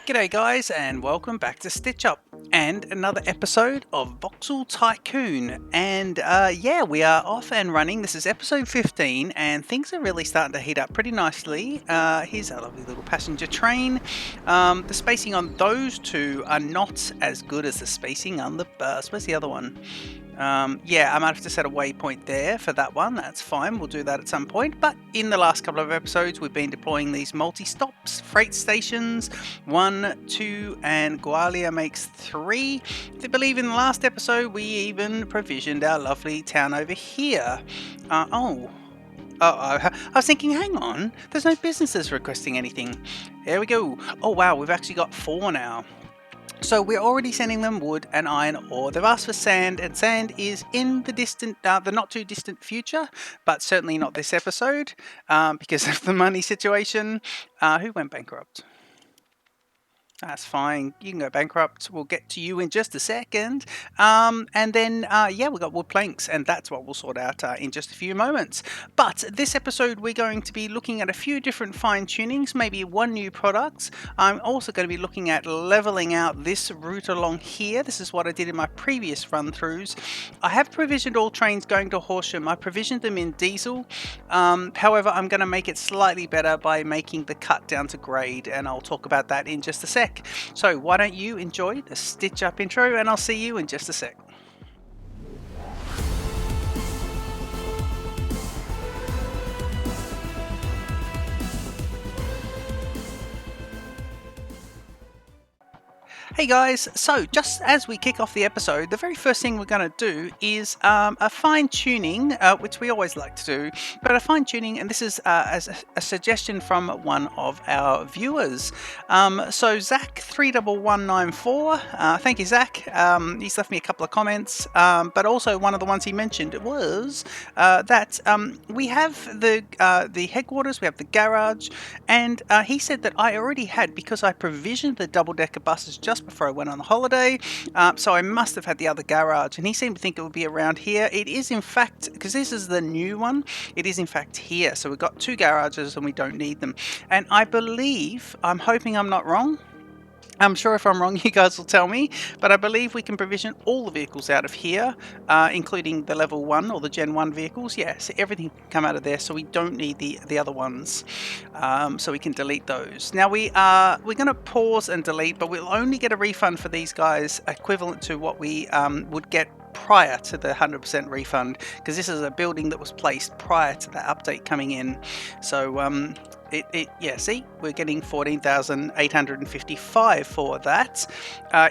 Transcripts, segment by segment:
G'day guys and welcome back to Stitch Up and another episode of Voxel Tycoon. And yeah, we are off and running. This is episode 15 and things are really starting to heat up pretty nicely. Here's our lovely little passenger train. The spacing on those two are not as good as the spacing on the bus. Where's the other one? Yeah, I might have to set a waypoint there for that one. That's fine. We'll do that at some point. But in the last couple of episodes, we've been deploying these multi-stops, freight stations, 1, 2, and Gwalia makes 3. I believe in the last episode, we even provisioned our lovely town over here. I was thinking, hang on, there's no businesses requesting anything. There we go. Oh, wow, we've actually got 4 now. So we're already sending them wood and iron ore. They've asked for sand, and sand is in the not too distant future, but certainly not this episode because of the money situation. Who went bankrupt? That's fine. You can go bankrupt. We'll get to you in just a second. And then, yeah, we've got wood planks, and that's what we'll sort out in just a few moments. But this episode, we're going to be looking at a few different fine tunings, maybe one new product. I'm also going to be looking at leveling out this route along here. This is what I did in my previous run-throughs. I have provisioned all trains going to Horsham. I provisioned them in diesel. However, I'm going to make it slightly better by making the cut down to grade, and I'll talk about that in just a sec. So why don't you enjoy the Stitch Up intro, and I'll see you in just a sec. Hey guys, so just as we kick off the episode, the very first thing we're going to do is a fine tuning, which we always like to do, but a fine tuning, and this is as a suggestion from one of our viewers. So Zach31194, thank you Zach, he's left me a couple of comments, but also one of the ones he mentioned was that we have the headquarters, we have the garage, and he said that I already had, because I provisioned the double-decker buses just before I went on the holiday, so I must have had the other garage, and he seemed to think it would be around here. It is in fact, because this is the new one, it is in fact here. So we've got 2 garages and we don't need them, and I believe, I'm hoping I'm not wrong, I'm sure if I'm wrong you guys will tell me, but I believe we can provision all the vehicles out of here, including the level 1 or the gen 1 vehicles. Yeah, so everything can come out of there, so we don't need the other ones, so we can delete those. Now we're going to pause and delete, but we'll only get a refund for these guys equivalent to what we would get prior to the 100% refund, because this is a building that was placed prior to that update coming in. So yeah, see, we're getting 14,855 for that.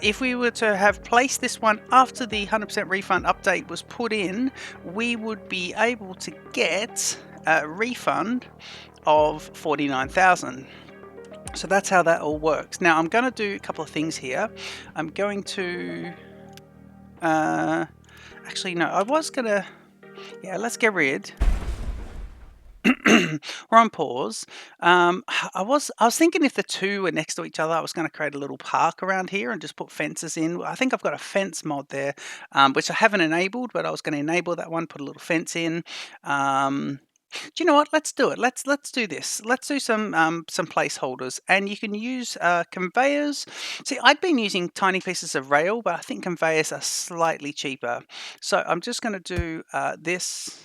If we were to have placed this one after the 100% refund update was put in, we would be able to get a refund of 49,000. So that's how that all works. Now I'm going to do a couple of things here. I'm going to actually no, I was going to, yeah, let's get rid. We're on pause. I was thinking if the 2 were next to each other, I was going to create a little park around here and just put fences in. I think I've got a fence mod there, which I haven't enabled, but I was going to enable that one, put a little fence in. Do you know what? Let's do it. Let's do this. Let's do some placeholders, and you can use conveyors. See, I'd been using tiny pieces of rail, but I think conveyors are slightly cheaper. So I'm just going to do this.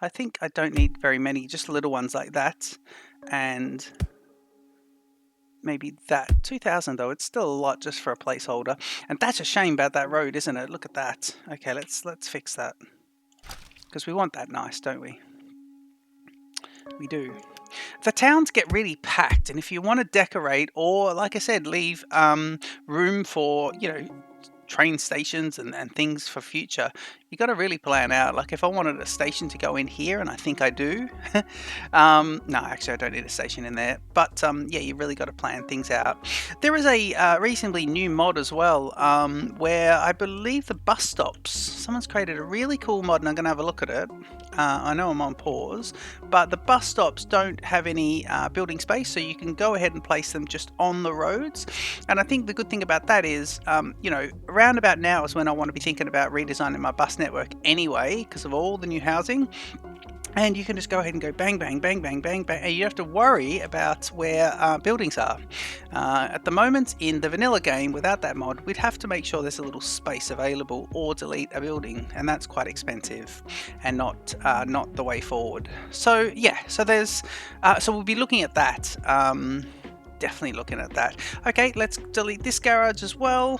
I think I don't need very many, just little ones like that, and maybe that. 2,000 though, it's still a lot just for a placeholder, and that's a shame about that road, isn't it? Look at that. Okay, let's fix that, because we want that nice, don't we? We do. The towns get really packed, and if you want to decorate, or like I said, leave room for, you know, train stations and things for future, you got to really plan out. Like if I wanted a station to go in here, and I think I do, no, actually I don't need a station in there, but yeah, you really got to plan things out. There is a reasonably new mod as well, where I believe the bus stops, someone's created a really cool mod, and I'm going to have a look at it. I know I'm on pause, but the bus stops don't have any building space, so you can go ahead and place them just on the roads. And I think the good thing about that is, you know, around about now is when I want to be thinking about redesigning my bus network anyway, because of all the new housing. and you can just go ahead and go bang, bang, bang, bang, bang, bang, and you don't have to worry about where buildings are. At the moment, in the vanilla game, without that mod, we'd have to make sure there's a little space available or delete a building, and that's quite expensive and not the way forward. So yeah, so there's so we'll be looking at that. Definitely looking at that. Okay, let's delete this garage as well.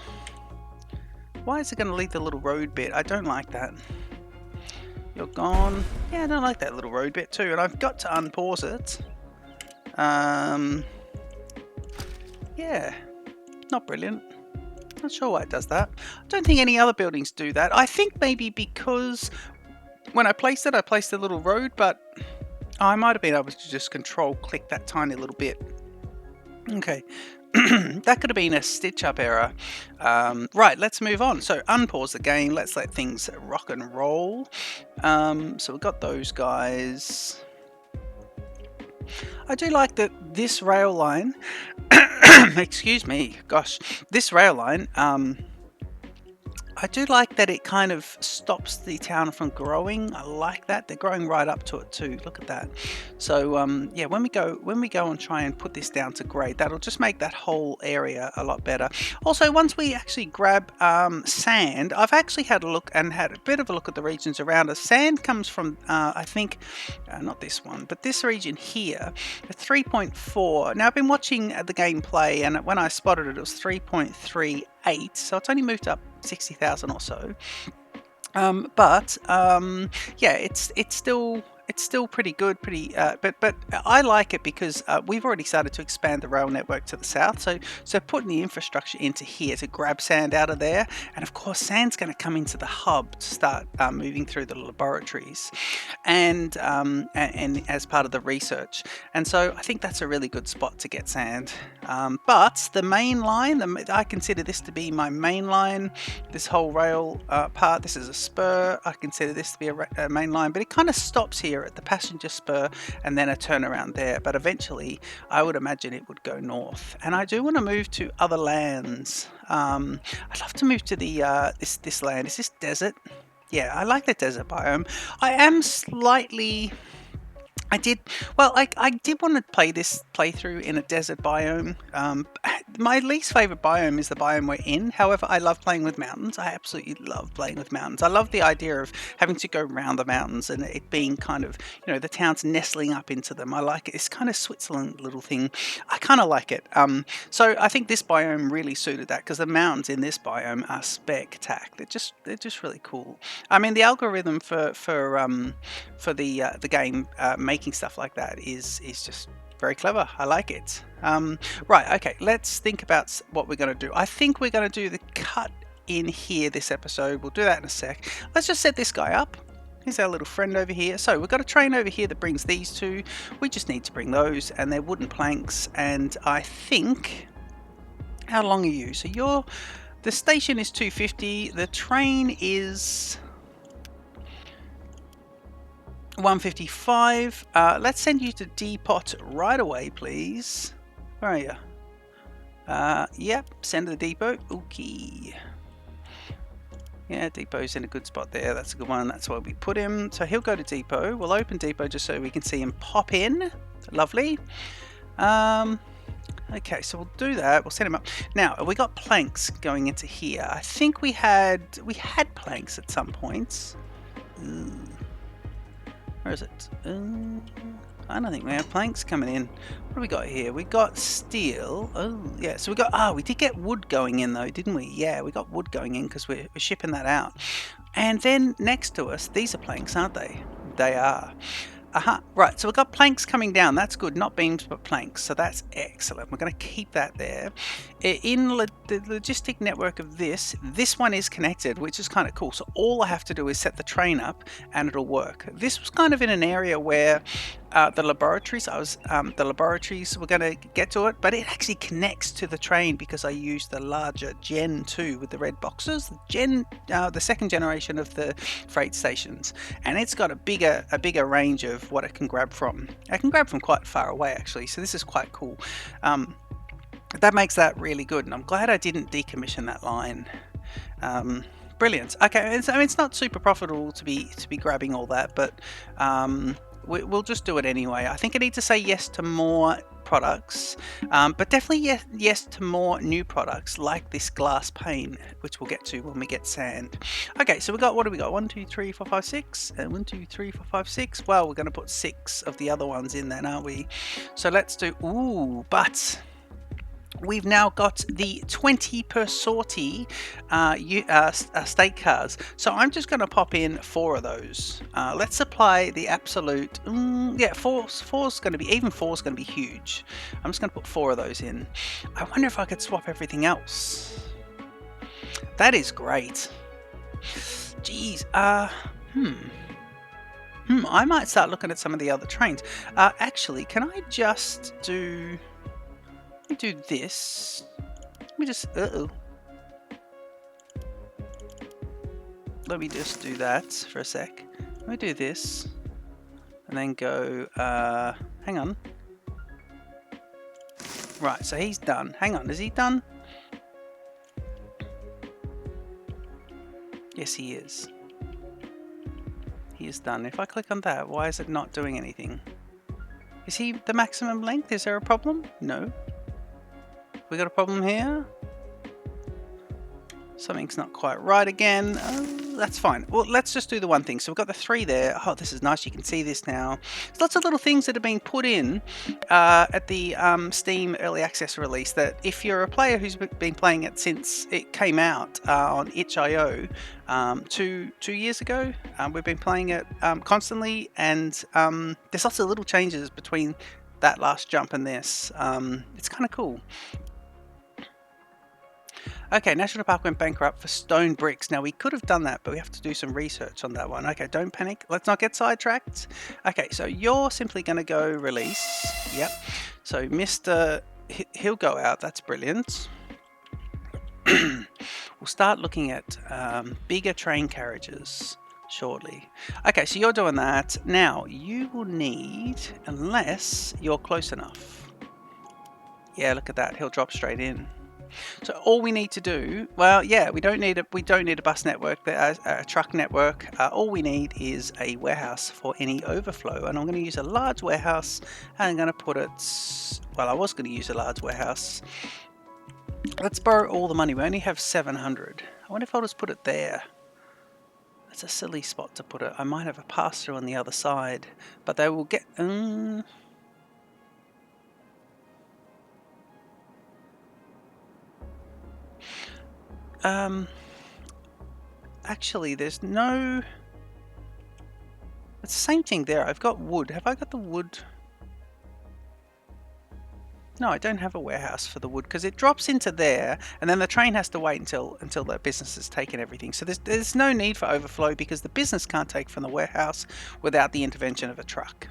Why is it going to leave the little road bit? I don't like that. You're gone. Yeah, I don't like that little road bit too, and I've got to unpause it. Yeah, not brilliant. Not sure why it does that. I don't think any other buildings do that. I think maybe because when I placed it, I placed a little road, but I might have been able to just control click that tiny little bit. Okay. That could have been a stitch-up error. Right, let's move on. So unpause the game. Let's let things rock and roll. So we've got those guys. I do like that this rail line. Excuse me. Gosh, this rail line. I do like that it kind of stops the town from growing. I like that. They're growing right up to it too. Look at that. So yeah, when we go and try and put this down to grade, that'll just make that whole area a lot better. Also, once we actually grab sand, I've actually had a look and had a bit of a look at the regions around us. Sand comes from, I think, not this one, but this region here, 3.4. Now, I've been watching the gameplay, and when I spotted it, it was 3.38. So it's only moved up 60,000 or so, but yeah, it's still pretty good, but I like it because we've already started to expand the rail network to the south, so putting the infrastructure into here to grab sand out of there, and of course sand's going to come into the hub to start moving through the laboratories and as part of the research, and so I think that's a really good spot to get sand. But the main line, I consider this to be my main line, this whole rail part. This is a spur. I consider this to be a main line, but it kind of stops here at the passenger spur and then a turnaround there, but eventually I would imagine it would go north, and I do want to move to other lands. I'd love to move to the this land. Is this desert? Yeah, I like the desert biome. I am slightly I did want to play this playthrough in a desert biome. My least favorite biome is the biome we're in. However, I love playing with mountains. I absolutely love playing with mountains. I love the idea of having to go around the mountains and it being kind of, the towns nestling up into them. I like it. It's kind of Switzerland little thing. I kind of like it. So I think this biome really suited that because the mountains in this biome are spectacular. They're just really cool. I mean, the algorithm for the game making stuff like that is just very clever. I like it. Right, okay, let's think about what we're going to do. I think we're going to do the cut in here this episode. We'll do that in a sec. Let's just set this guy up. Here's our little friend over here. So we've got a train over here that brings these two. We just need to bring those, and they're wooden planks. And I think, how long are you? So the station is 250. The train is 155. Let's send you to depot right away, please. Where are you? Yep, send to the depot. Okay. Yeah, depot's in a good spot there. That's a good one. That's why we put him. So he'll go to depot. We'll open depot just so we can see him pop in. Lovely. Okay, so we'll do that. We'll set him up. Now, we got planks going into here. I think we had planks at some points. Where is it? I don't think we have planks coming in. What do we got here? We got steel. Oh, yeah. So we did get wood going in though, didn't we? Yeah, we got wood going in because we're shipping that out. And then next to us, these are planks, aren't they? They are. Right, so we've got planks coming down. That's good. Not beams, but planks. So that's excellent. We're going to keep that there. In the logistic network of this one is connected, which is kind of cool. So all I have to do is set the train up and it'll work. This was kind of in an area where the laboratories were going to get to it, but it actually connects to the train because I used the larger Gen 2 with the red boxes, the second generation of the freight stations, and it's got a bigger range of what it can grab from. I can grab from quite far away actually, so this is quite cool. That makes that really good, and I'm glad I didn't decommission that line. Brilliant. Okay, I mean, it's not super profitable to be grabbing all that, but we'll just do it anyway. I think I need to say yes to more products, but definitely yes to more new products like this glass pane, which we'll get to when we get sand. Okay, so what do we got? 1, 2, 3, 4, 5, 6, and 1, 2, 3, 4, 5, 6. Well, we're going to put 6 of the other ones in then, aren't we? So let's do. Ooh, but we've now got the 20 per sortie stake cards. So I'm just going to pop in 4 of those. Let's apply the absolute. Yeah, four's going to be, even 4's going to be huge. I'm just going to put 4 of those in. I wonder if I could swap everything else. That is great. Geez. I might start looking at some of the other trains. Actually, can I just do... Let me do this. Let me just... Let me just do that for a sec. Let me do this. And then go... hang on. Right, so he's done. Hang on, is he done? Yes, he is. He is done. If I click on that, why is it not doing anything? Is he the maximum length? Is there a problem? No. We got a problem here? Something's not quite right again. That's fine. Well, let's just do the one thing. So we've got the 3 there. Oh, this is nice. You can see this now. There's lots of little things that have been put in at the Steam Early Access release that if you're a player who's been playing it since it came out on itch.io 2 years ago, we've been playing it constantly, and there's lots of little changes between that last jump and this. It's kind of cool. Okay, National Park went bankrupt for stone bricks. Now, we could have done that, but we have to do some research on that one. Okay, don't panic. Let's not get sidetracked. Okay, so you're simply going to go release. Yep. So Mr. He'll go out. That's brilliant. We'll start looking at bigger train carriages shortly. Okay, so you're doing that. Now, you will need, unless you're close enough. Yeah, look at that. He'll drop straight in. So all we need to do, well, yeah, we don't need a bus network, a truck network. All we need is a warehouse for any overflow, and I'm going to use a large warehouse, and I'm going to put it. Well, I was going to use a large warehouse. Let's borrow all the money. We only have 700. I wonder if I'll just put it there. That's a silly spot to put it. I might have a pass-through on the other side, but they will get. Actually, there's no... It's the same thing there. I've got wood. Have I got the wood? No, I don't have a warehouse for the wood because it drops into there, and then the train has to wait until the business has taken everything. So there's no need for overflow because the business can't take from the warehouse without the intervention of a truck.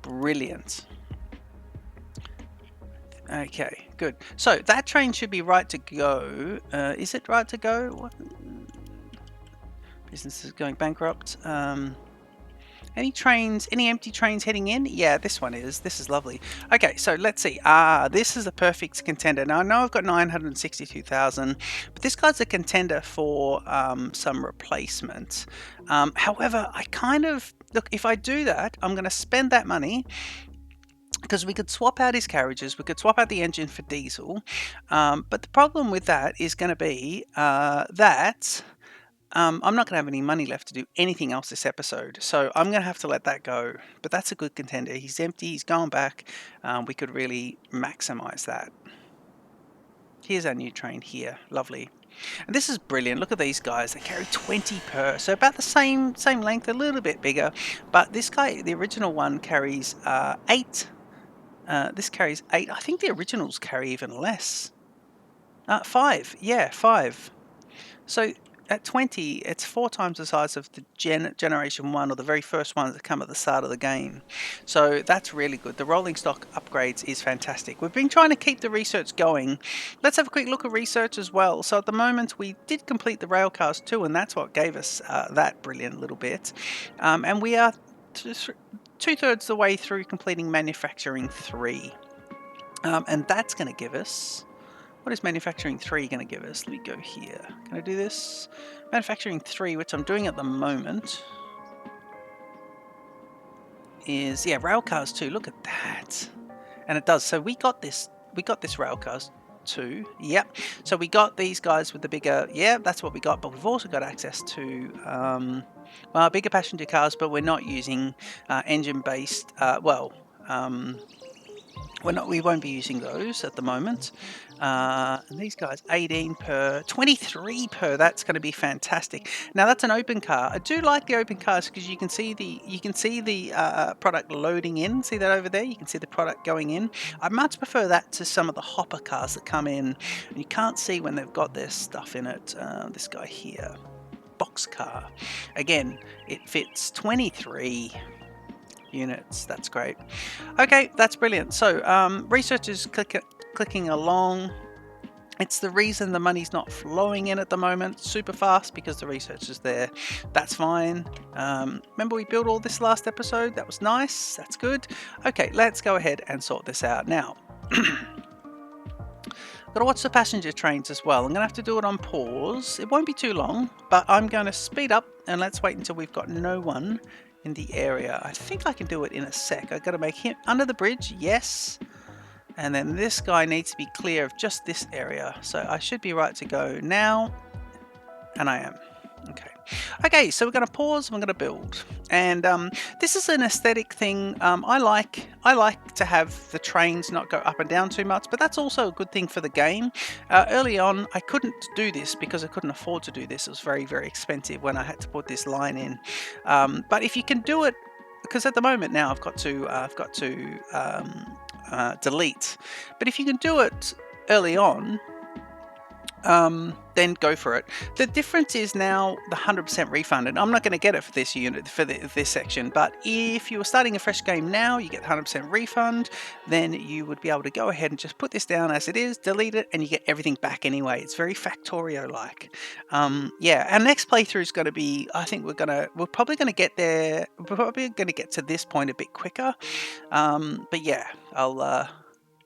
Brilliant. Okay, good. So that train should be right to go. Is it right to go? What? Business is going bankrupt. Any empty trains heading in? Yeah, this one is. This is lovely. Okay, so let's see. This is a perfect contender. Now, I know I've got 962,000, but this guy's a contender for some replacement. However, I kind of... Look, if I do that, I'm going to spend that money because we could swap out his carriages, we could swap out the engine for diesel, but the problem with that is going to be that I'm not going to have any money left to do anything else this episode, so I'm going to have to let that go. But that's a good contender. He's empty, he's going back. We could really maximize that. Here's our new train here. Lovely. And this is brilliant. Look at these guys. They carry 20 per, so about the same length, a little bit bigger. But this guy, the original one, carries 8. This carries 8. I think the originals carry even less. 5. Yeah, 5. So at 20, it's 4 times the size of the Generation 1, or the very first ones that come at the start of the game. So that's really good. The rolling stock upgrades is fantastic. We've been trying to keep the research going. Let's have a quick look at research as well. So at the moment, we did complete the Railcars 2, and that's what gave us that brilliant little bit. And we are 2/3 the way through completing manufacturing 3. And that's going to give us What is manufacturing 3 going to give us? Let me go here. Can I do this? Manufacturing 3, which I'm doing at the moment, is, yeah, rail cars too. Look at that. And it does. So we got this rail cars too. Yep. So we got these guys with the bigger, yeah, that's what we got. But we've also got access to, well, bigger passenger cars, but we're not using engine-based, we won't be using those at the moment. And these guys, 18 per, 23 per. That's going to be fantastic. Now that's an open car. I do like the open cars because you can see the product loading in. See that over there? You can see the product going in. I much prefer that to some of the hopper cars that come in. You can't see when they've got their stuff in it. This guy here, box car. Again, it fits 23 units. That's great. Okay, that's brilliant. So researchers clicking along. It's the reason the money's not flowing in at the moment super fast, because the research is there. That's fine. Remember we built all this last episode? That was nice. That's good. Okay, let's go ahead and sort this out now. Gotta watch the passenger trains as well. I'm gonna have to do it on pause. It won't be too long, but I'm going to speed up and let's wait until we've got no one in the area. I think I can do it in a sec. I gotta make him under the bridge, yes. And then this guy needs to be clear of just this area. So I should be right to go now. And I am. Okay, so we're going to pause and we're going to build. And this is an aesthetic thing. I like to have the trains not go up and down too much, but that's also a good thing for the game. Early on, I couldn't do this because I couldn't afford to do this. It was very, very expensive when I had to put this line in. But if you can do it, because at the moment now I've got to delete. But if you can do it early on, then go for it. The difference is now the 100% refund, and I'm not going to get it for this unit, for this section, but if you were starting a fresh game now, you get 100% refund, then you would be able to go ahead and just put this down as it is, delete it, and you get everything back anyway. It's very Factorio-like. Yeah, our next playthrough is going to be, I think we're probably going to get there, we're probably going to get to this point a bit quicker, but yeah,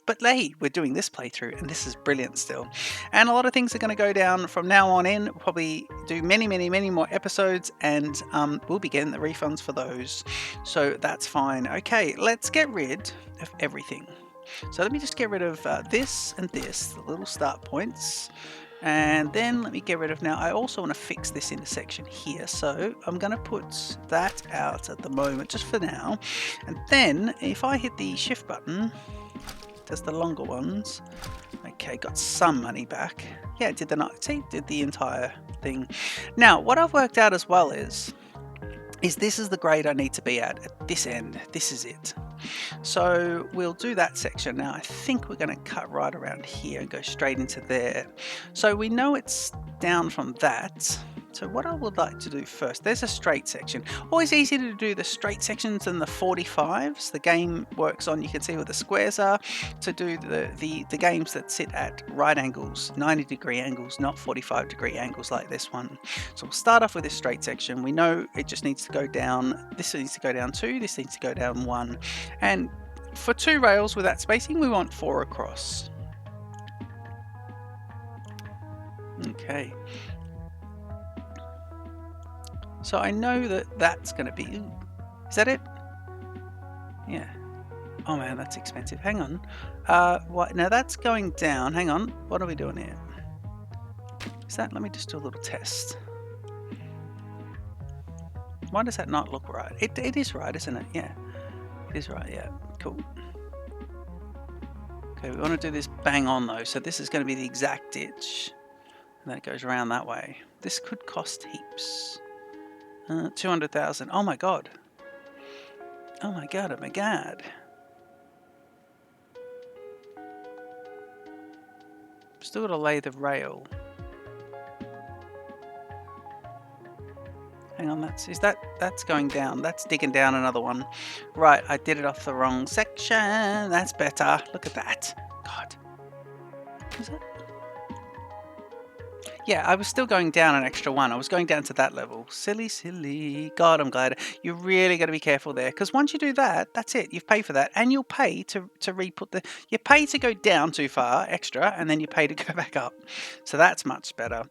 But hey, we're doing this playthrough and this is brilliant still. And a lot of things are going to go down from now on in. We'll probably do many, many, many more episodes, and we'll be getting the refunds for those. So that's fine. Okay, let's get rid of everything. So let me just get rid of this and this, the little start points. And then let me get rid of, now I also want to fix this intersection here. So I'm going to put that out at the moment, just for now. And then if I hit the shift button, does the longer ones. Okay, got some money back. Yeah, it did the entire thing. Now, what I've worked out as well is this is the grade I need to be at this end. This is it. So we'll do that section. Now I think we're going to cut right around here and go straight into there. So we know it's down from that. So what I would like to do first, there's a straight section. Always easy to do the straight sections and the 45s. The game works on, you can see where the squares are, to do the games that sit at right angles, 90-degree angles, not 45-degree angles like this one. So we'll start off with this straight section. We know it just needs to go down, this needs to go down 2, this needs to go down 1. And for 2 rails with that spacing, we want 4 across. Okay. So I know that that's going to be, ooh, is that it? Yeah. Oh man, that's expensive. Hang on. What? Now that's going down. Hang on. What are we doing here? Is that, let me just do a little test. Why does that not look right? It is right, isn't it? Yeah. It is right, yeah. Cool. Okay, we want to do this bang on though. So this is going to be the exact ditch. And then it goes around that way. This could cost heaps. 200,000. Oh my god. Oh my god, oh my god. Still gotta lay the rail. Hang on, that's going down. That's digging down another one. Right, I did it off the wrong section. That's better. Look at that. God. Is it? Yeah, I was still going down an extra one. I was going down to that level. Silly, silly. God, I'm glad. You really got to be careful there, because once you do that, that's it. You've paid for that, and you'll pay to re-put the. You pay to go down too far extra, and then you pay to go back up. So that's much better.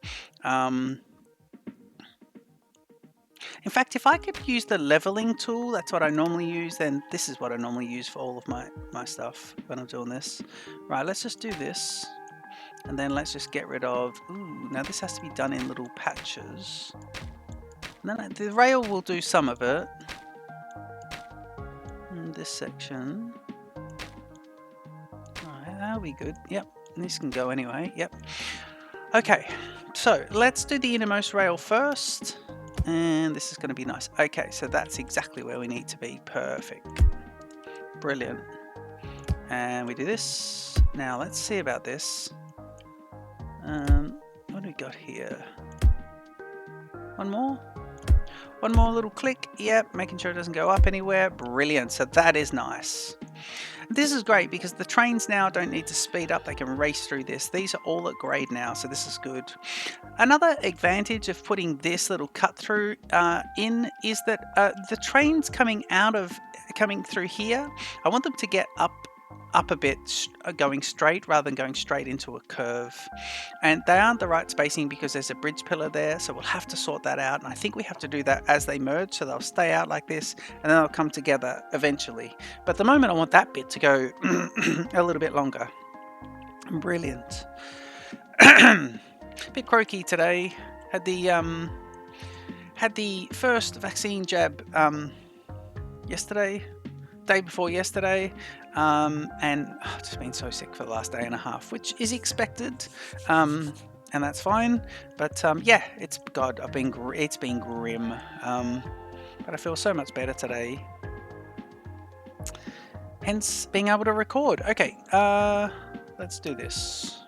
In fact, if I could use the leveling tool, that's what I normally use, then this is what I normally use for all of my stuff when I'm doing this. Right, let's just do this. And then let's just get rid of, ooh, now this has to be done in little patches. No, the rail will do some of it. And this section. Alright, that'll be good. Yep, this can go anyway, yep. Okay, so let's do the innermost rail first. And this is going to be nice. Okay, so that's exactly where we need to be. Perfect. Brilliant. And we do this. Now let's see about this. What do we got here? One more? One more little click. Yep, making sure it doesn't go up anywhere. Brilliant. So that is nice. This is great because the trains now don't need to speed up. They can race through this. These are all at grade now, so this is good. Another advantage of putting this little cut through in is that the trains coming through here, I want them to get up a bit, going straight rather than going straight into a curve. And they aren't the right spacing because there's a bridge pillar there, so we'll have to sort that out. And I think we have to do that as they merge, so they'll stay out like this and then they'll come together eventually. But at the moment I want that bit to go a little bit longer. Brilliant. Bit croaky today. Had the first vaccine jab yesterday, day before yesterday, and I've just been so sick for the last day and a half, which is expected, and that's fine. But yeah, it's been grim, but I feel so much better today. Hence being able to record. Okay, let's do this.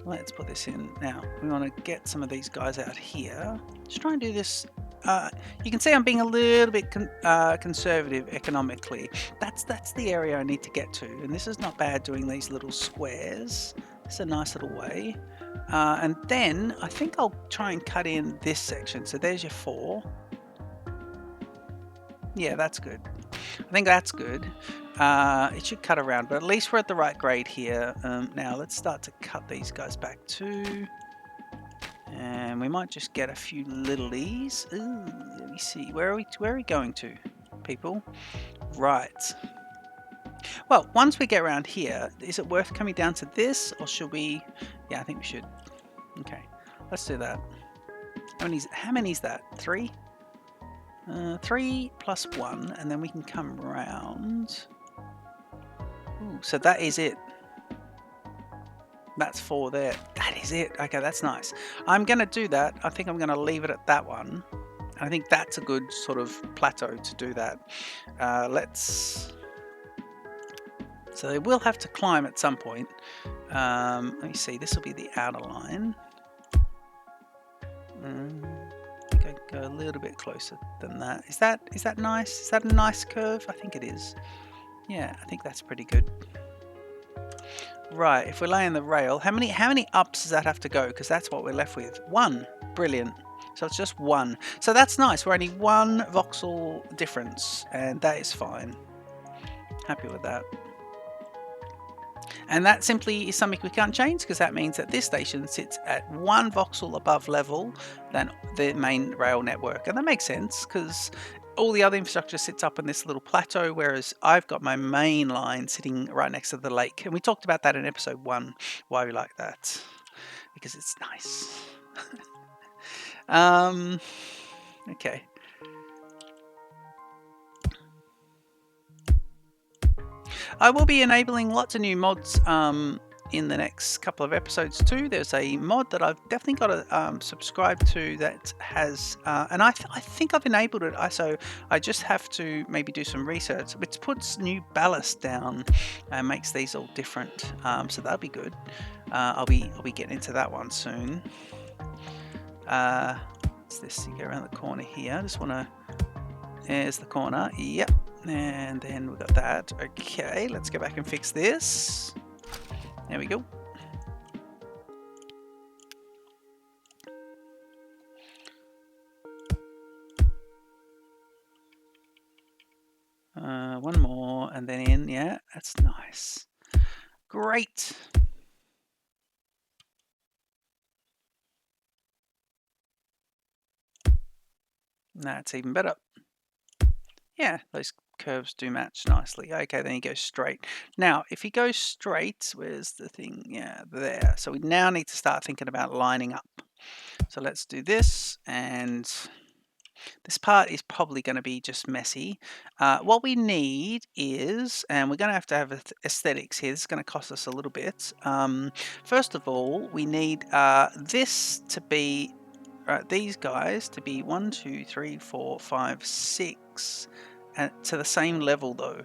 Let's put this in. Now, we want to get some of these guys out here. Let's try and do this. You can see I'm being a little bit conservative economically. That's the area I need to get to. And this is not bad doing these little squares. It's a nice little way. And then I think I'll try and cut in this section. So there's your 4. Yeah, that's good. I think that's good. It should cut around, but at least we're at the right grade here. Now let's start to cut these guys back too. And we might just get a few littlies. Ooh, let me see. Where are we going to, people? Right. Well, once we get around here, is it worth coming down to this, or should we? Yeah, I think we should. Okay, let's do that. How many is that? 3? 3 plus 1, and then we can come round. Ooh, so that is it. That's 4 there. That is it. Okay, that's nice. I'm going to do that. I think I'm going to leave it at that one. I think that's a good sort of plateau to do that. So they will have to climb at some point. Let me see. This will be the outer line. Go a little bit closer than that. Is that nice? Is that a nice curve? I think it is. Yeah, I think that's pretty good. Right, if we're laying the rail, how many ups does that have to go? Because that's what we're left with. 1. Brilliant. So it's just 1. So that's nice. We're only 1 voxel difference, and that is fine. Happy with that. And that simply is something we can't change, because that means that this station sits at 1 voxel above level than the main rail network. And that makes sense, because all the other infrastructure sits up in this little plateau, whereas I've got my main line sitting right next to the lake. And we talked about that in episode 1, why we like that, because it's nice. Okay. I will be enabling lots of new mods in the next couple of episodes too. There's a mod that I've definitely got to subscribe to that has, and I think I've enabled it. So I just have to maybe do some research. It puts new ballast down and makes these all different. So that'll be good. I'll be getting into that one soon. What's this? You go around the corner here. I just want to. There's the corner. Yep. And then we've got that. Okay, let's go back and fix this. There we go. One more and then in. Yeah, that's nice. Great. That's even better. Yeah, those curves do match nicely. Okay, then you go straight. Now, if you go straight, where's the thing? Yeah, there. So we now need to start thinking about lining up. So let's do this, and this part is probably going to be just messy. What we need is, and we're going to have aesthetics here. This is going to cost us a little bit. First of all, we need this to be, these guys to be 1, 2, 3, 4, 5, 6, to the same level though.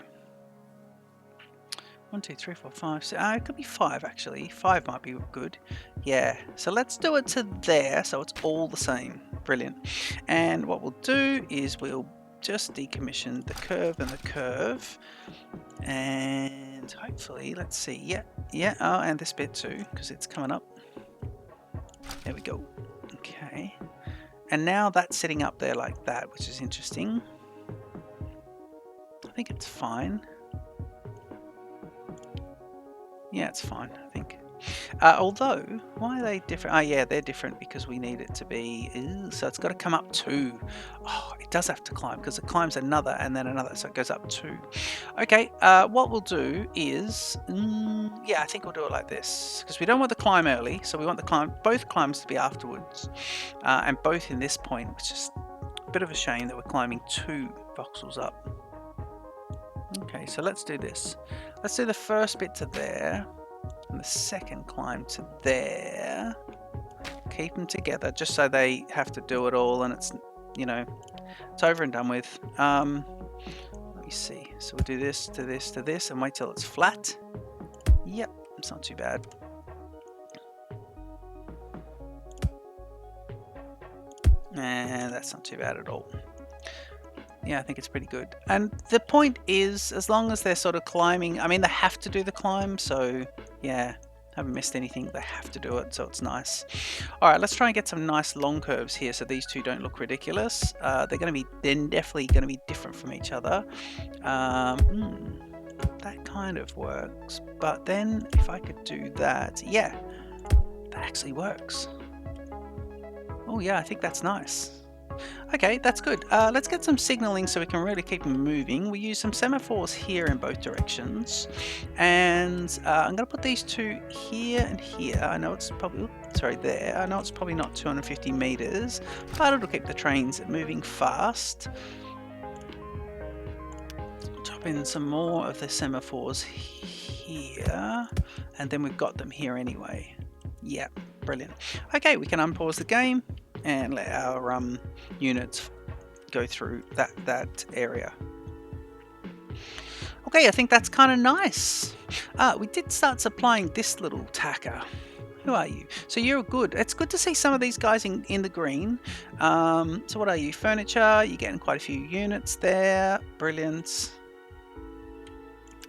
1, 2, 3, 4, 5, 6. It could be 5 actually. 5 might be good. Yeah. So let's do it to there so it's all the same. Brilliant. And what we'll do is we'll just decommission the curve and the curve. And hopefully, let's see. Yeah. Oh, and this bit too, because it's coming up. There we go. Okay. And now that's sitting up there like that, which is interesting. I think it's fine. Yeah, it's fine, I think. Although, why are they different? Oh, yeah, they're different because we need it to be... so it's got to come up 2. Oh, it does have to climb because it climbs another and then another, so it goes up 2. Okay, what we'll do is... yeah, I think we'll do it like this because we don't want the climb early, so we want the both climbs to be afterwards. And both in this point, which is a bit of a shame that we're climbing 2 voxels up. Okay, so let's do this. Let's do the first bit to there, and the second climb to there. Keep them together, just so they have to do it all, and it's, you know, it's over and done with. Let me see. So we'll do this to this to this, and wait till it's flat. Yep, it's not too bad. And that's not too bad at all. Yeah, I think it's pretty good. And the point is, as long as they're sort of climbing, I mean, they have to do the climb, so yeah, haven't missed anything. They have to do it, so it's nice. All right, let's try and get some nice long curves here so these two don't look ridiculous. They're definitely going to be different from each other. That kind of works. But then if I could do that, yeah, that actually works. Oh yeah, I think that's nice. Okay, that's good. Let's get some signaling so we can really keep them moving. We use some semaphores here in both directions. And I'm going to put these two here and here. I know it's probably, sorry, there. I know it's probably not 250 meters, but it'll keep the trains moving fast. Drop in some more of the semaphores here. And then we've got them here anyway. Yeah, brilliant. Okay, we can unpause the game and let our units go through that area. Okay, I think that's kind of nice. We did start supplying this little tacker. Who are you? So you're good. It's good to see some of these guys in the green. So what are you? Furniture. You're getting quite a few units there. Brilliant.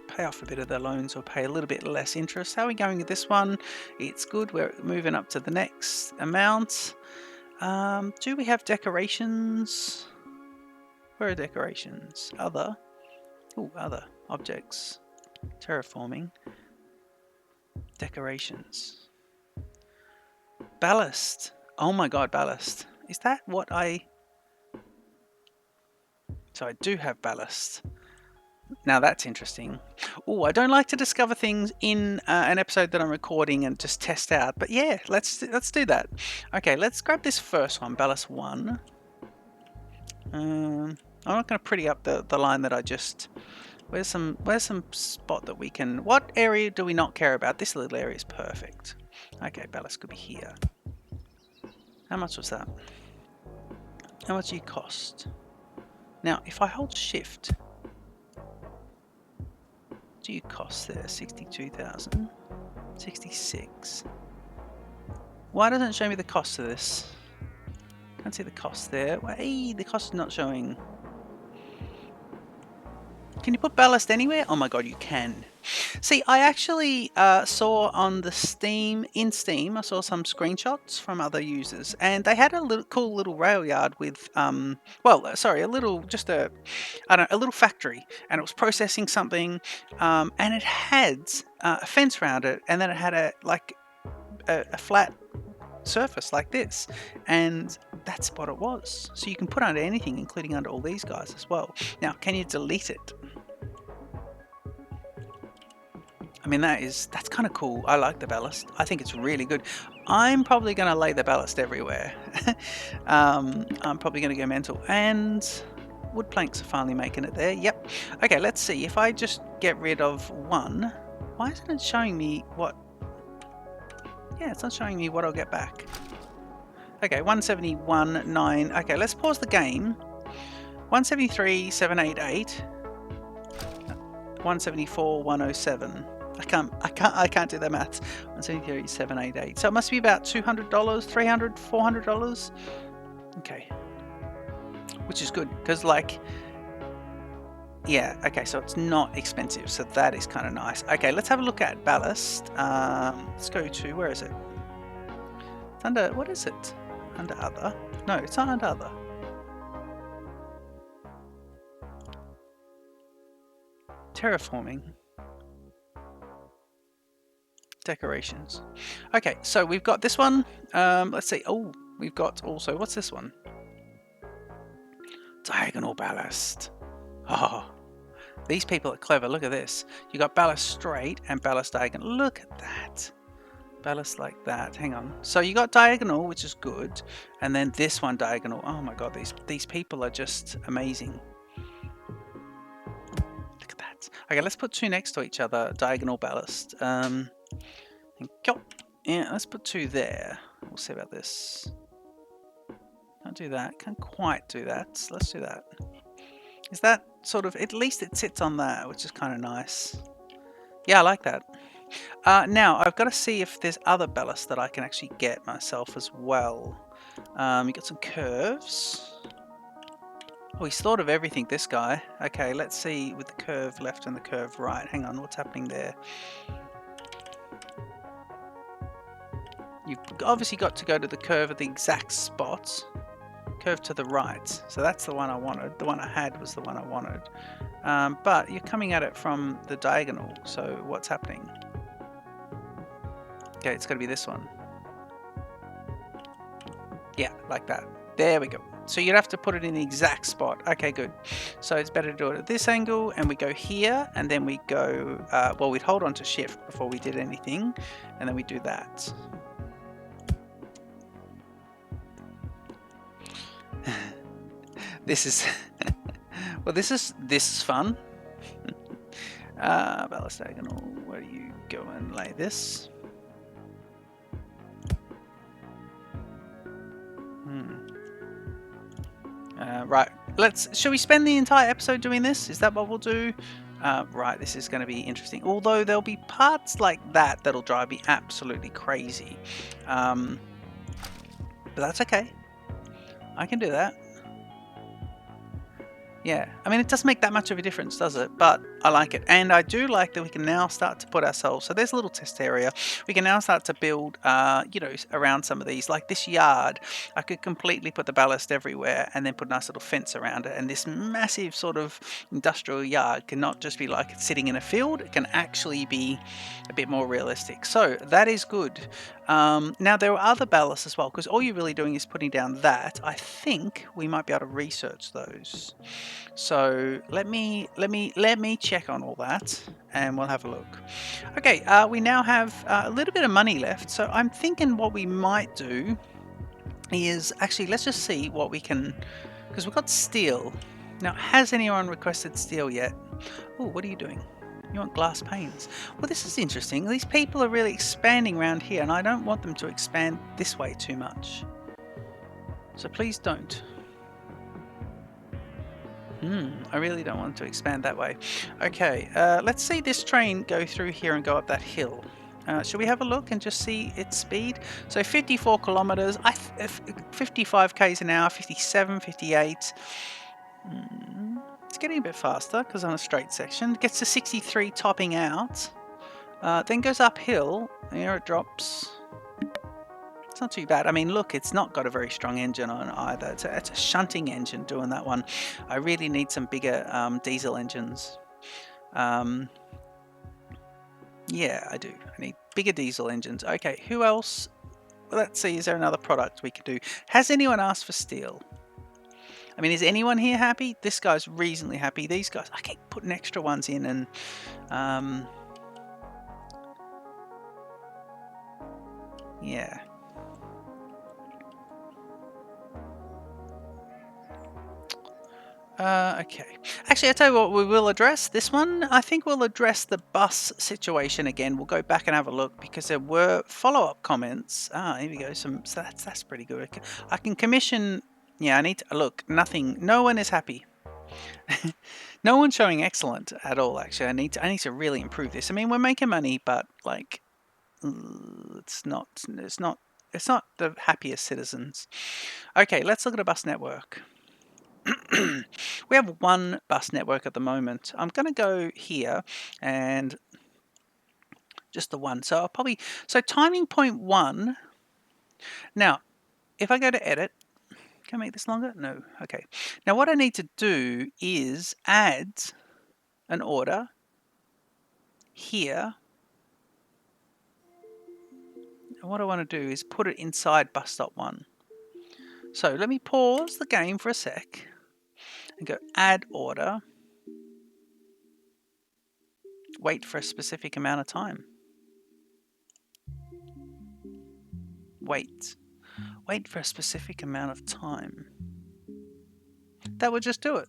Pay off a bit of the loans or pay a little bit less interest. How are we going with this one? It's good. We're moving up to the next amount. Do we have decorations? Where are decorations? Other. Oh, other objects. Terraforming. Decorations. Ballast. Oh my god, ballast. Is that what I... So I do have ballast. Now that's interesting. Oh, I don't like to discover things in an episode that I'm recording and just test out. But yeah, let's do that. Okay, let's grab this first one, ballast 1. I'm not going to pretty up the line that I just... Where's some spot that we can... What area do we not care about? This little area is perfect. Okay, ballast could be here. How much was that? How much do you cost? Now, if I hold shift... Do you cost there? 62,000, 66. Why doesn't it show me the cost of this? Can't see the cost there. Hey, the cost is not showing. Can you put ballast anywhere? Oh my god, you can. See, I actually saw on the Steam, I saw some screenshots from other users, and they had a little cool little rail yard with, well, sorry, a little, just a, I don't know, a little factory, and it was processing something, and it had a fence around it, and then it had a flat surface like this, and that's what it was. So you can put under anything, including under all these guys as well. Now, can you delete it? I mean, that's kind of cool. I like the ballast. I think it's really good. I'm probably going to lay the ballast everywhere. I'm probably going to go mental. And wood planks are finally making it there. Yep. Okay, let's see. If I just get rid of one, why isn't it showing me what? Yeah, it's not showing me what I'll get back. Okay, 171.9. Okay, let's pause the game. 173.788. 174.107. I can't do the maths. 173.788. So it must be about $200, $300, $400. Okay, which is good because, like, yeah. Okay, so it's not expensive. So that is kind of nice. Okay, let's have a look at ballast. Let's go to, where is it? It's under, what is it? Under other? No, it's not under other. Terraforming. Decorations. Okay, so we've got this one. Let's see. Oh, we've got also, what's this one? Diagonal ballast. Oh, these people are clever. Look at this. You got ballast straight and ballast diagonal. Look at that. Ballast like that. Hang on. So you got diagonal, which is good, and then this one diagonal. Oh my god, these people are just amazing. Look at that. Okay, let's put two next to each other. Diagonal ballast. Yeah, let's put two there. We'll see about this. Can't do that. Can't quite do that. Let's do that. Is that sort of, at least it sits on that, which is kind of nice. Yeah, I like that. Now, I've got to see if there's other ballast that I can actually get myself as well. You got some curves. Oh, he's thought of everything, this guy. Okay, let's see with the curve left and the curve right. Hang on, what's happening there? You've obviously got to go to the curve at the exact spot. Curve to the right. So that's the one I wanted. The one I had was the one I wanted. But you're coming at it from the diagonal. So what's happening? Okay, it's got to be this one. Yeah, like that. There we go. So you'd have to put it in the exact spot. Okay, good. So it's better to do it at this angle, and we go here, and then we go, well, we'd hold on to shift before we did anything, and then we do that. This is, well, this is fun. Ballast diagonal, where do you go and lay this? Right, shall we spend the entire episode doing this? Is that what we'll do? Right, this is going to be interesting. Although there'll be parts like that that'll drive me absolutely crazy. But that's okay. I can do that. Yeah, I mean, it doesn't make that much of a difference, does it? But I like it. And I do like that we can now start to put ourselves, so there's a little test area. We can now start to build, you know, around some of these. Like this yard, I could completely put the ballast everywhere and then put a nice little fence around it. And this massive sort of industrial yard can not just be like it's sitting in a field, it can actually be a bit more realistic. So that is good. Now there are other ballasts as well, because all you're really doing is putting down that. I think we might be able to research those. So let me check on all that, and we'll have a look. Okay, we now have a little bit of money left, so I'm thinking what we might do is actually, let's just see what we can, because we've got steel. Now, has anyone requested steel yet? Oh, what are you doing? You want glass panes? Well, this is interesting. These people are really expanding around here, and I don't want them to expand this way too much. So please don't. I really don't want to expand that way. Okay, let's see this train go through here and go up that hill. Should we have a look and just see its speed? So 54 kilometers, 55 k's an hour, 57, 58. It's getting a bit faster because on a straight section. It gets to 63 topping out. Then goes uphill. Here it drops. It's not too bad. I mean, look, it's not got a very strong engine on either. It's a shunting engine doing that one. I really need some bigger diesel engines. Yeah, I do. I need bigger diesel engines. Okay, who else? Let's see, is there another product we could do? Has anyone asked for steel? I mean, is anyone here happy? This guy's reasonably happy. These guys, I keep putting extra ones in and... yeah. Okay. Actually, I'll tell you what we will address. This one, I think we'll address the bus situation again. We'll go back and have a look because there were follow-up comments. Here we go. So that's pretty good. I can commission... Yeah, I need to... Look, nothing... No one is happy. No one's showing excellent at all, actually. I need to really improve this. I mean, we're making money, but, like... It's not the happiest citizens. Okay, let's look at a bus network. We have one bus network at the moment. I'm going to go here and just the one. So I'll probably, so timing point 1. Now, if I go to edit, can I make this longer? No. Okay. Now what I need to do is add an order here. And what I want to do is put it inside bus stop 1. So let me pause the game for a sec and go add order. Wait for a specific amount of time. Wait for a specific amount of time. That would just do it.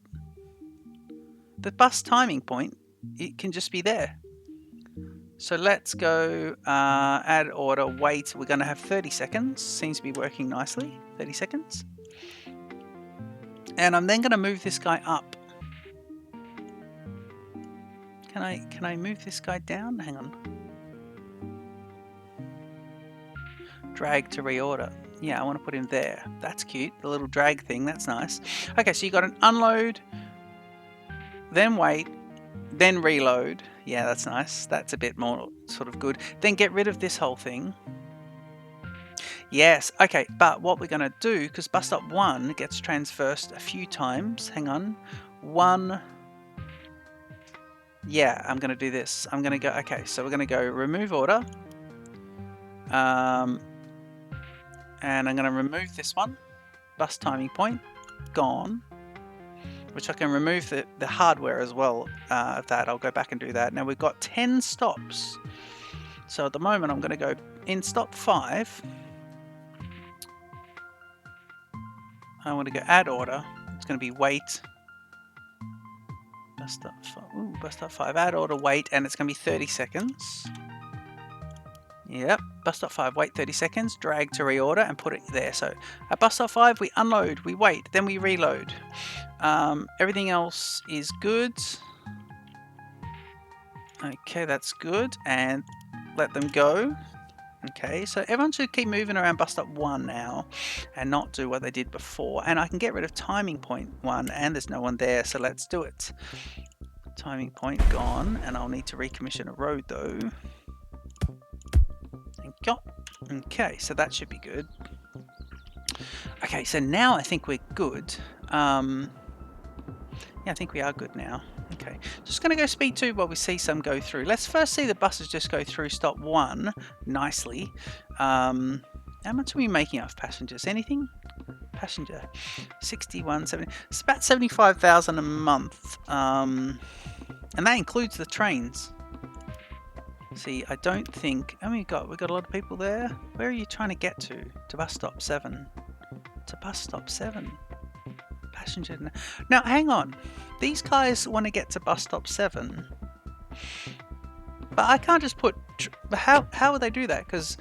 The bus timing point, it can just be there. So let's go add order, wait. We're going to have 30 seconds. Seems to be working nicely. 30 seconds. And I'm then going to move this guy up. Can I move this guy down? Hang on. Drag to reorder. Yeah, I want to put him there. That's cute. The little drag thing. That's nice. Okay, so you got an unload, then wait, then reload. Yeah, that's nice. That's a bit more sort of good. Then get rid of this whole thing. Yes. Okay, but what we're going to do, because bus stop 1 gets transversed a few times. Hang on. 1. Yeah, I'm going to do this. I'm going to go... Okay, so we're going to go remove order. And I'm going to remove this one. Bus timing point. Gone. Which I can remove the hardware as well of that. I'll go back and do that. Now we've got 10 stops. So at the moment I'm going to go in stop 5. I want to go add order. It's going to be wait. Bus stop 5. Ooh, bus stop 5. Add order, wait. And it's going to be 30 seconds. Yep, bus stop 5, wait 30 seconds, drag to reorder and put it there. So at bus stop 5, we unload, we wait, then we reload. Everything else is good. Okay, that's good. And let them go. Okay, so everyone should keep moving around bus stop 1 now and not do what they did before. And I can get rid of timing point 1 and there's no one there, so let's do it. Timing point gone, and I'll need to recommission a road though. Okay, so that should be good. Okay, so now I think we're good. Yeah, I think we are good now. Okay, just going to go speed 2 while we see some go through. Let's first see the buses just go through stop 1 nicely. How much are we making off passengers? Anything? Passenger 61, 70. It's about 75,000 a month, and that includes the trains. See, I don't think... Oh, we've got a lot of people there. Where are you trying to get to? To bus stop 7. To bus stop 7. Passenger... Now, hang on. These guys want to get to bus stop 7. But I can't just put... How would they do that? Because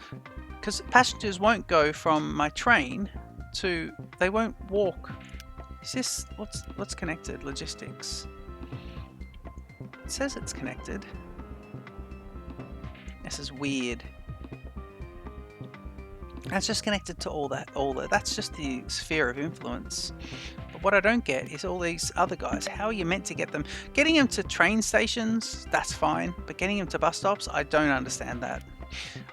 passengers won't go from my train to... They won't walk. Is this... What's connected? Logistics. It says it's connected. This is weird. That's just connected to all that. That's just the sphere of influence. But what I don't get is all these other guys. How are you meant to get them? Getting them to train stations, that's fine. But getting them to bus stops, I don't understand that.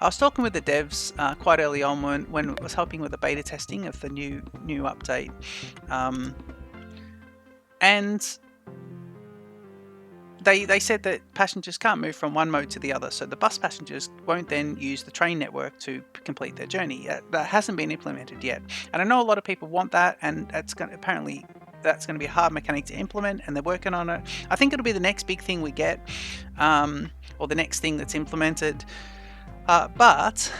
I was talking with the devs quite early on when I was helping with the beta testing of the new update. And they said that passengers can't move from one mode to the other, so the bus passengers won't then use the train network to complete their journey. That hasn't been implemented yet, and I know a lot of people want that, and apparently that's going to be a hard mechanic to implement, and they're working on it. I think it'll be the next big thing we get, or the next thing that's implemented. But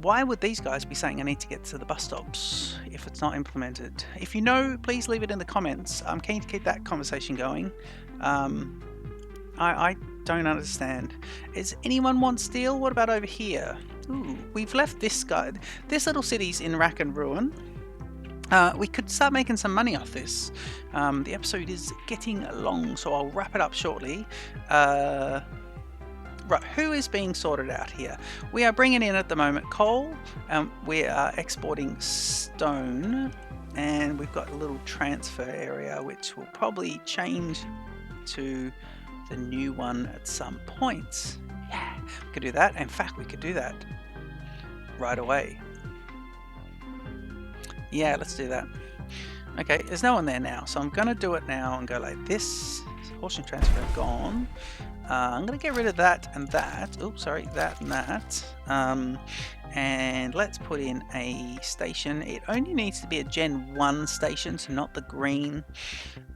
why would these guys be saying I need to get to the bus stops if it's not implemented? If you know, please leave it in the comments. I'm keen to keep that conversation going. I don't understand. Is anyone want steel? What about over here? Ooh, we've left this guy. This little city's in rack and ruin. We could start making some money off this. The episode is getting long, so I'll wrap it up shortly. Right, who is being sorted out here? We are bringing in at the moment coal, we are exporting stone, and we've got a little transfer area which will probably change to the new one at some point. Yeah, we could do that. In fact, we could do that right away. Yeah, let's do that. Okay, there's no one there now, so I'm going to do it now and go like this. Horse and transfer gone. I'm going to get rid of that and that. Oh, sorry, that and that. And let's put in a station. It only needs to be a Gen 1 station, so not the green,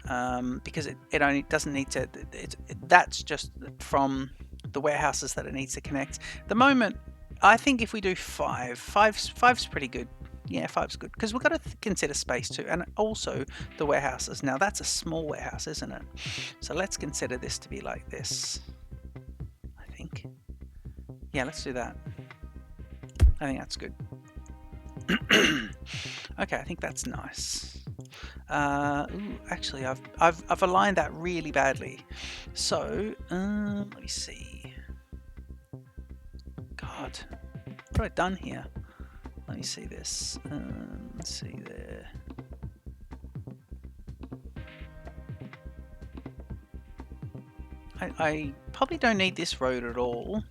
because it only doesn't need to. That's just from the warehouses that it needs to connect. At the moment, I think if we do five's pretty good. Yeah, 5's good, because we've got to consider space too, and also the warehouses. Now that's a small warehouse, isn't it? So let's consider this to be like this, I think. Yeah, let's do that. I think that's good. Okay, I think that's nice. Ooh, actually, I've aligned that really badly. So let me see. God, what have I done here? Let me see this. Let's see there. I probably don't need this road at all.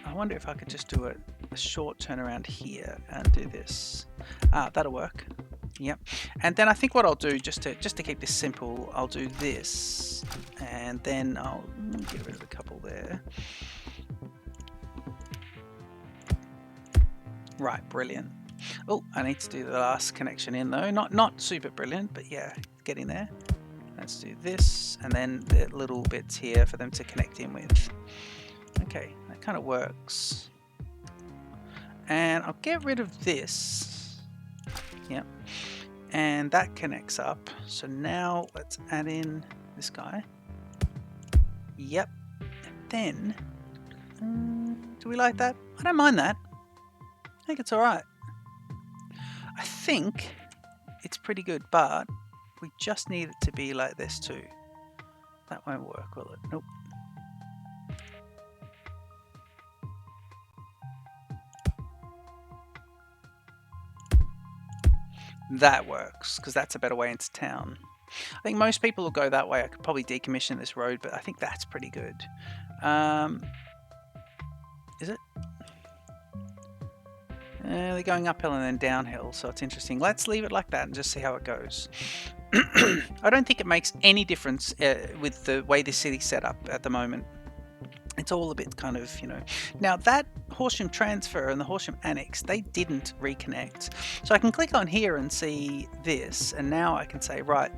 I wonder if I could just do a short turnaround here and do this. That'll work. Yep. And then I think what I'll do, just to keep this simple, I'll do this, and then I'll get rid of a couple there. Right, brilliant. Oh, I need to do the last connection in though. Not super brilliant, but yeah, getting there. Let's do this, and then the little bits here for them to connect in with. Okay, that kind of works. And I'll get rid of this. Yep. And that connects up. So now let's add in this guy. Yep. And then, do we like that? I don't mind that. I think it's alright. I think it's pretty good, but we just need it to be like this too. That won't work, will it? Nope. That works, because that's a better way into town. I think most people will go that way. I could probably decommission this road, but I think that's pretty good. Is it? They're going uphill and then downhill, so it's interesting. Let's leave it like that and just see how it goes. I don't think it makes any difference with the way the city's set up at the moment. It's all a bit kind of, you know. Now that Horsham transfer and the Horsham annex, they didn't reconnect. So I can click on here and see this, and now I can say, right,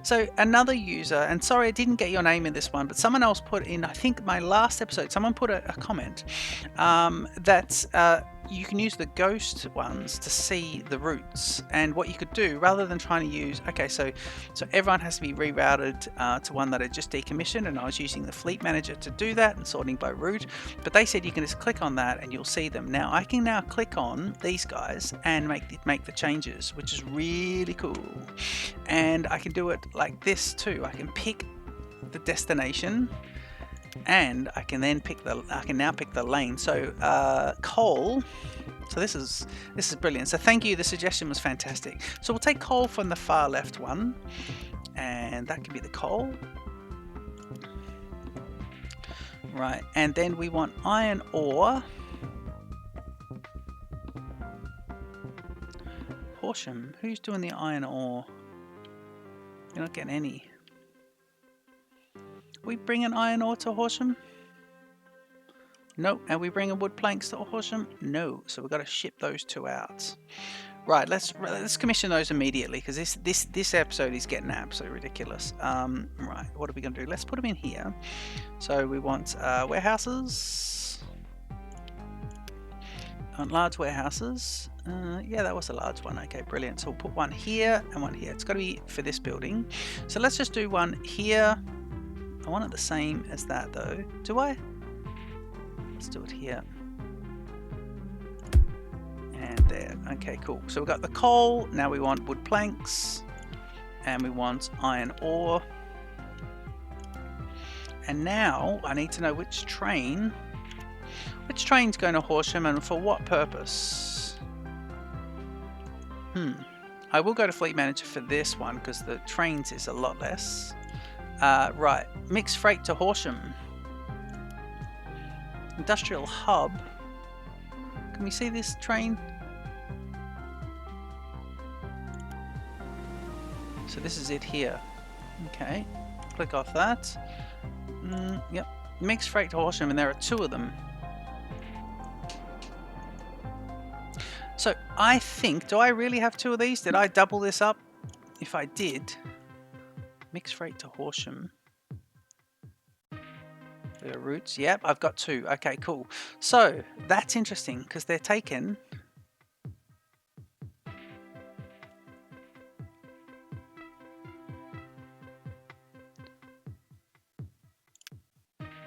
so another user, and sorry I didn't get your name in this one, but someone else put in, I think my last episode, someone put a comment that you can use the ghost ones to see the routes, and what you could do rather than trying to use, okay, so everyone has to be rerouted to one that I just decommissioned, and I was using the fleet manager to do that and sorting by route, but they said you can just click on that and you'll see them. Now I can now click on these guys and make the changes, which is really cool, and I can do it like this too. I can pick the destination, and I can then pick I can now pick the lane. So coal, So this is brilliant. So thank you. The suggestion was fantastic. So we'll take coal from the far left one, and that can be the coal. Right, and then we want iron ore. Horsham, who's doing the iron ore? You're not getting any. We bring an iron ore to Horsham? No. And we bring a wood planks to Horsham? No. So we've got to ship those two out. Right, let's commission those immediately, because this episode is getting absolutely ridiculous. Right, what are we going to do? Let's put them in here. So we want warehouses. Large warehouses. Yeah, that was a large one. Okay, brilliant. So we'll put one here and one here. It's got to be for this building. So let's just do one here. I want it the same as that though. Do I? Let's do it here. And there. Okay, cool. So we've got the coal. Now we want wood planks. And we want iron ore. And now I need to know which train's going to Horsham and for what purpose. I will go to Fleet Manager for this one because the trains is a lot less. Right, mixed freight to Horsham. Industrial hub. Can we see this train? So this is it here. Okay, click off that. Yep, mixed freight to Horsham, and there are two of them. So I think, do I really have two of these? Did I double this up? If I did, mixed freight to Horsham. There are routes. Yep, I've got two. Okay, cool. So that's interesting because they're taken.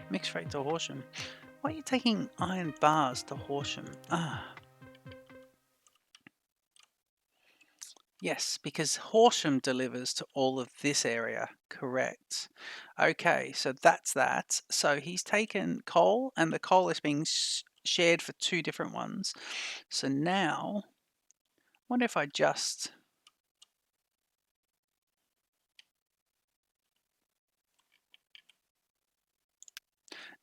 Mixed freight to Horsham. Why are you taking iron bars to Horsham? Yes, because Horsham delivers to all of this area. Correct. Okay, so that's that. So he's taken coal, and the coal is being shared for two different ones. So now, I wonder if I just...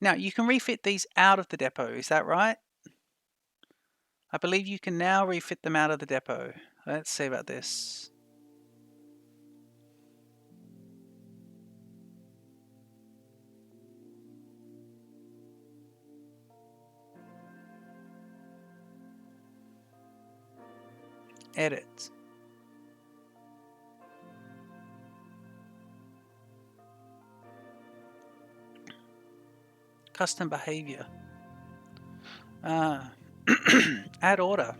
Now, you can refit these out of the depot, is that right? I believe you can now refit them out of the depot. Let's see about this. Edit. Custom behavior. Add order.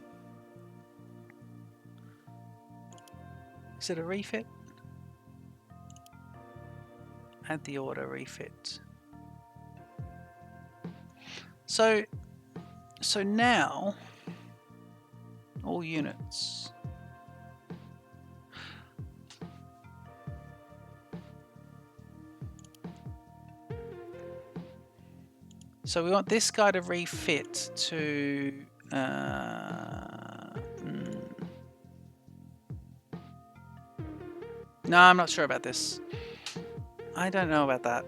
Is it a refit? Add the order refit. So now all units. So we want this guy to refit to no, I'm not sure about this. I don't know about that.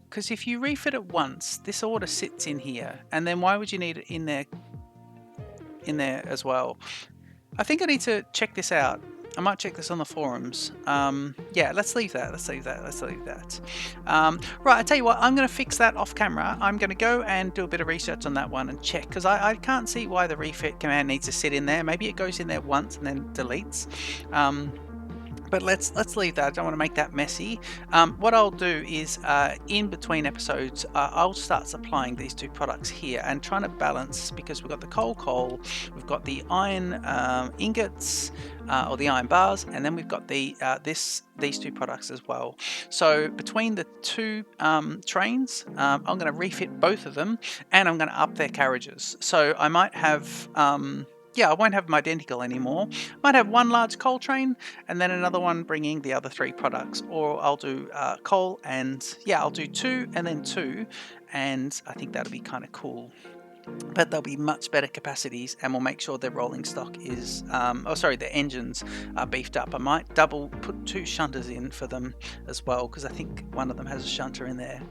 Because if you refit it once, this order sits in here, and then why would you need it in there as well? I think I need to check this out. I might check this on the forums. Yeah, let's leave that. Right, I tell you what, I'm going to fix that off camera. I'm going to go and do a bit of research on that one and check, because I can't see why the refit command needs to sit in there. Maybe it goes in there once and then deletes. But let's leave that. I don't want to make that messy. What I'll do is in between episodes, I'll start supplying these two products here and trying to balance, because we've got the coal, we've got the iron ingots or the iron bars, and then we've got the these two products as well. So between the two trains, I'm going to refit both of them, and I'm going to up their carriages. So I might have yeah, I won't have them identical anymore. I might have one large coal train and then another one bringing the other three products. Or I'll do coal and, yeah, I'll do two and then two. And I think that'll be kind of cool. but they'll be much better capacities, and we'll make sure their rolling stock is, their engines are beefed up. I might put 2 shunters in for them as well, because I think one of them has a shunter in there.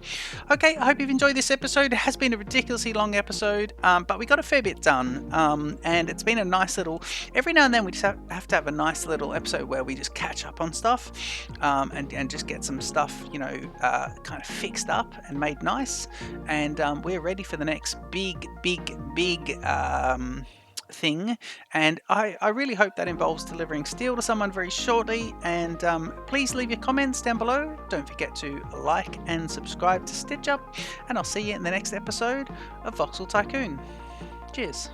Okay, I hope you've enjoyed this episode. It has been a ridiculously long episode, but we got a fair bit done, and it's been a nice little, every now and then we just have to have a nice little episode where we just catch up on stuff, and just get some stuff, kind of fixed up and made nice, and we're ready for the next big thing, and I really hope that involves delivering steel to someone very shortly. And please leave your comments down below. Don't forget to like and subscribe to Stitch Up, and I'll see you in the next episode of Voxel Tycoon. Cheers.